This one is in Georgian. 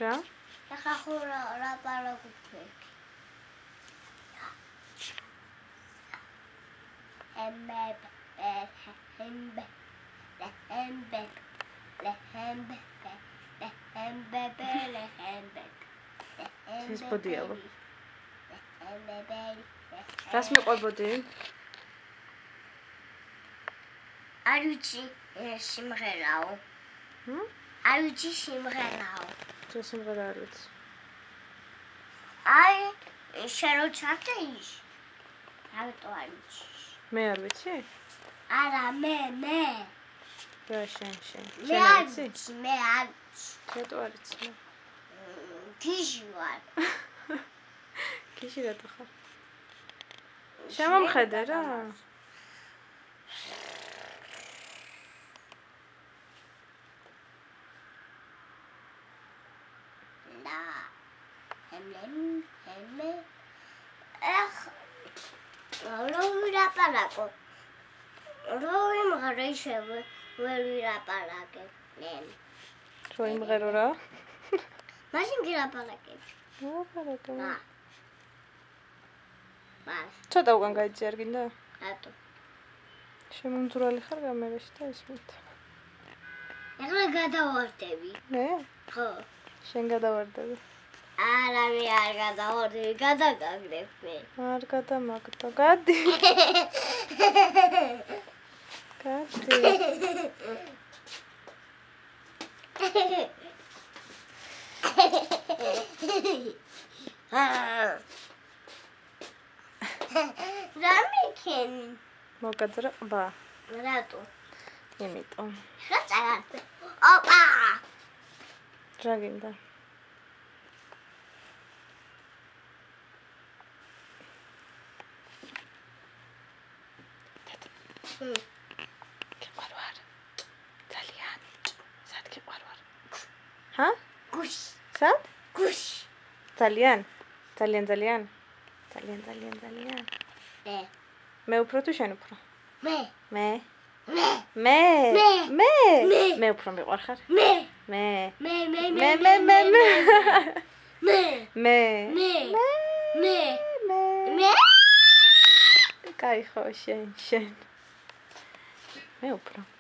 რა? ეს ბოდიალო. რას მეყვებოდი? არ ვიცი, სიმღერაო. არ ვიცი სიმღერაო. რა სიმღერა არ ვიცი? აი, შენ როცა ის. რატო არ ვიცი? მე არ ვიცი? არა, მე. რა შენ? მე არ ვიცი, მე არ ვიცი. რატო არ ვიცი? გიჟი ვარ. გიჟი რატო ხარ? შემომხედე რა. Ვილაპარაკო. რო იმღერე ისე ვერ ვილაპარაკებ. რო იმღერო რა? მაშინ გილაპარაკებ. ვილაპარაკებ. მას. ცოტა უკან გაიწი არ გინდა? რატო? შემომძვრალი ხარ გამერაში და ისმით. ეხლა გადავარდები. მე? ხო. შენ გადავარდები. არა, მე არ გადავარდები, გადაგაგდებ მე. არ გადამაგდო, გადი. გადი. რა მიქენი? მოგაძრა ყბა. რატო? იმიტომ. რა წაგარდე? ოპა! რა გინდა? გიყვარვარ. ძალიან. სად გიყვარვარ? ჰა? გუშ. სად? გუშ. ძალიან. მე უფრო თუ შენ უფრო? მე. მე უფრო მიყვარ ხარ? მე. კაი ხო შენ. მე უფრო.